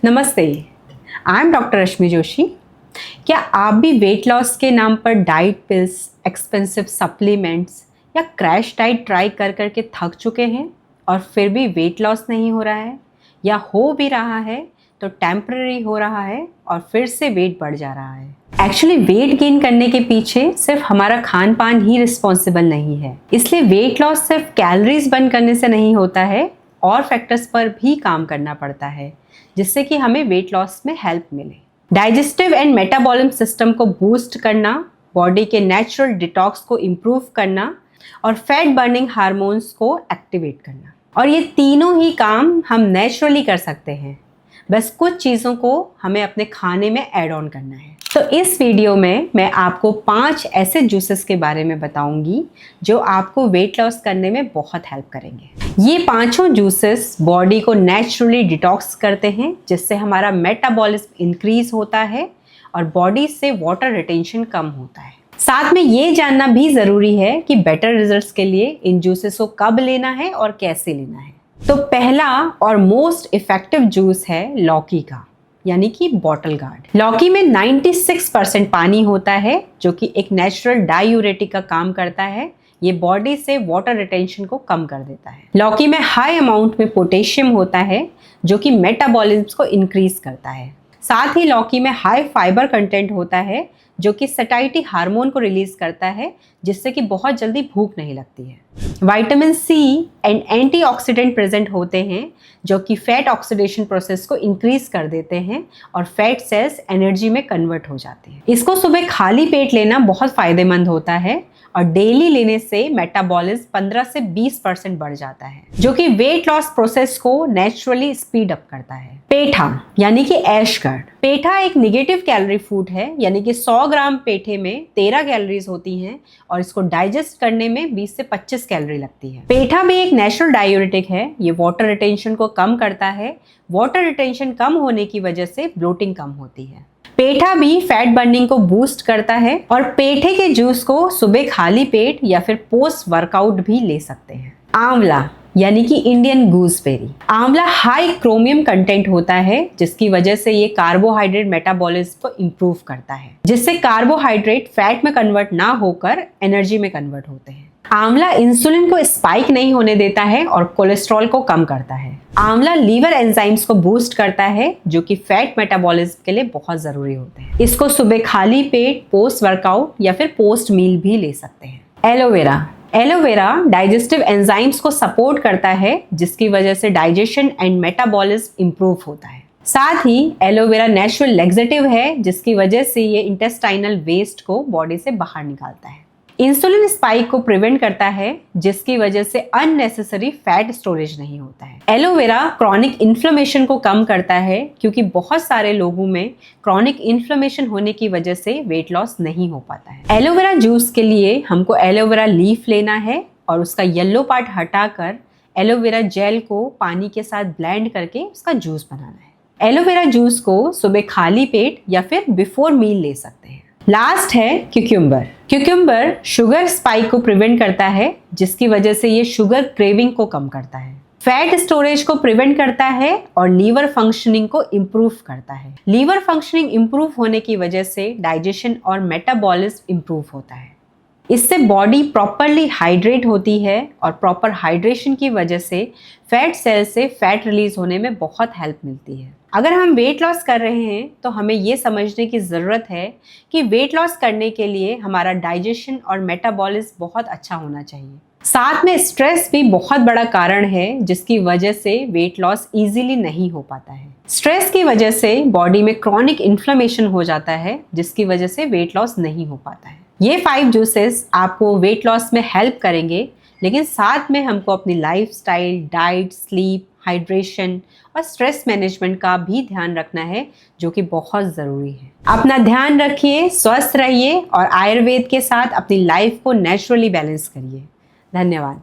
नमस्ते, I am doctor रश्मि जोशी। क्या आप भी वेट लॉस के नाम पर डाइट पिल्स, एक्सपेंसिव सप्लीमेंट्स या क्रैश डाइट ट्राई कर कर के थक चुके हैं और फिर भी वेट लॉस नहीं हो रहा है, या हो भी रहा है तो टेम्पररी हो रहा है और फिर से वेट बढ़ जा रहा है? एक्चुअली वेट गेन करने के पीछे सिर्फ हमारा खान पान ही रिस्पॉन्सिबल नहीं है। इसलिए वेट लॉस सिर्फ कैलोरीज बर्न करने से नहीं होता है, और फैक्टर्स पर भी काम करना पड़ता है जिससे कि हमें वेट लॉस में हेल्प मिले। डाइजेस्टिव एंड मेटाबॉलिज्म सिस्टम को बूस्ट करना, बॉडी के नेचुरल डिटॉक्स को इम्प्रूव करना और फैट बर्निंग हार्मोन्स को एक्टिवेट करना, और ये तीनों ही काम हम नेचुरली कर सकते हैं। बस कुछ चीज़ों को हमें अपने खाने में ऐड ऑन करना है। तो इस वीडियो में मैं आपको 5 ऐसे जूसेस के बारे में बताऊंगी जो आपको वेट लॉस करने में बहुत हेल्प करेंगे। ये पांचों जूसेस बॉडी को नेचुरली डिटॉक्स करते हैं, जिससे हमारा मेटाबॉलिज्म इंक्रीज होता है और बॉडी से वाटर रिटेंशन कम होता है। साथ में ये जानना भी ज़रूरी है कि बेटर रिजल्ट्स के लिए इन जूसेस को कब लेना है और कैसे लेना है। तो पहला और मोस्ट इफेक्टिव जूस है लौकी का, यानी कि बॉटल गार्ड। लौकी में 96% पानी होता है, जो कि एक नेचुरल डायूरेटिक का काम करता है। ये बॉडी से वाटर रिटेंशन को कम कर देता है। लौकी में हाई अमाउंट में पोटेशियम होता है, जो कि मेटाबॉलिज्म को इंक्रीज करता है। साथ ही लौकी में हाई फाइबर कंटेंट होता है, जो कि सैटिस्फैक्टरी हार्मोन को रिलीज करता है, जिससे कि बहुत जल्दी भूख नहीं लगती है। Vitamin C and antioxidant present होते हैं, जो कि फैट ऑक्सीडेशन प्रोसेस को इंक्रीज कर देते हैं और फैट सेल्स एनर्जी में कन्वर्ट हो जाते हैं। इसको सुबह खाली पेट लेना बहुत फायदेमंद होता है, और डेली लेने से मेटाबॉलिज्म 15 से 20% बढ़ जाता है, जो कि वेट लॉस प्रोसेस को नेचुरली स्पीड अप करता है। पेठा यानी कि ऐश गॉर्ड। पेठा एक निगेटिव कैलोरी फूड है, यानी कि 100 ग्राम पेठे में 13 कैलोरीज होती हैं और इसको डाइजेस्ट करने में 20 से 25 कैलोरी लगती है। पेठा भी एक नेचुरल डायूरेटिक है। ये वाटर रिटेंशन को कम करता है। वाटर रिटेंशन कम होने की वजह से ब्लोटिंग कम होती है। पेठा भी फैट बर्निंग को बूस्ट करता है, और पेठे के जूस को सुबह खाली पेट या फिर पोस्ट वर्कआउट भी ले सकते हैं। आंवला यानी कि इंडियन गूसबेरी। आंवला हाई क्रोमियम कंटेंट होता है, जिसकी वजह से ये कार्बोहाइड्रेट मेटाबॉलिज्म को इम्प्रूव करता है, जिससे कार्बोहाइड्रेट फैट में कन्वर्ट ना होकर एनर्जी में कन्वर्ट होते हैं। आंवला इंसुलिन को स्पाइक नहीं होने देता है और कोलेस्ट्रॉल को कम करता है। आंवला लीवर एंजाइम्स को बूस्ट करता है, जो कि फैट मेटाबॉलिज्म के लिए बहुत जरूरी होते हैं। इसको सुबह खाली पेट, पोस्ट वर्कआउट या फिर पोस्ट मील भी ले सकते हैं। एलोवेरा। एलोवेरा डाइजेस्टिव एंजाइम्स को सपोर्ट करता है, जिसकी वजह से डाइजेशन एंड मेटाबॉलिज्म इंप्रूव होता है। साथ ही एलोवेरा नेचुरल लैक्सेटिव है, जिसकी वजह से ये इंटेस्टाइनल वेस्ट को बॉडी से बाहर निकालता है। इंसुलिन स्पाइक को प्रिवेंट करता है, जिसकी वजह से अननेसेसरी फैट स्टोरेज नहीं होता है। एलोवेरा क्रॉनिक इन्फ्लेमेशन को कम करता है, क्योंकि बहुत सारे लोगों में क्रॉनिक इन्फ्लेमेशन होने की वजह से वेट लॉस नहीं हो पाता है। एलोवेरा जूस के लिए हमको एलोवेरा लीफ लेना है और उसका येलो पार्ट हटाकर एलोवेरा जेल को पानी के साथ ब्लेंड करके उसका जूस बनाना है। एलोवेरा जूस को सुबह खाली पेट या फिर बिफोर मील ले सकते हैं। लास्ट है क्यूकम्बर। क्यूकम्बर शुगर स्पाइक को प्रिवेंट करता है, जिसकी वजह से ये शुगर क्रेविंग को कम करता है। फैट स्टोरेज को प्रिवेंट करता है और लीवर फंक्शनिंग को इम्प्रूव करता है। लीवर फंक्शनिंग इम्प्रूव होने की वजह से डाइजेशन और मेटाबॉलिज्म इम्प्रूव होता है। इससे बॉडी प्रॉपरली हाइड्रेट होती है, और प्रॉपर हाइड्रेशन की वजह से फैट सेल से फैट रिलीज होने में बहुत हेल्प मिलती है। अगर हम वेट लॉस कर रहे हैं तो हमें ये समझने की ज़रूरत है कि वेट लॉस करने के लिए हमारा डाइजेशन और मेटाबॉलिज्म बहुत अच्छा होना चाहिए। साथ में स्ट्रेस भी बहुत बड़ा कारण है, जिसकी वजह से वेट लॉस इजीली नहीं हो पाता है। स्ट्रेस की वजह से बॉडी में क्रॉनिक इन्फ्लेमेशन हो जाता है, जिसकी वजह से वेट लॉस नहीं हो पाता है। ये 5 जूसेस आपको वेट लॉस में हेल्प करेंगे, लेकिन साथ में हमको अपनी लाइफस्टाइल, डाइट, स्लीप, हाइड्रेशन और स्ट्रेस मैनेजमेंट का भी ध्यान रखना है, जो कि बहुत ज़रूरी है। अपना ध्यान रखिए, स्वस्थ रहिए और आयुर्वेद के साथ अपनी लाइफ को नेचुरली बैलेंस करिए। धन्यवाद।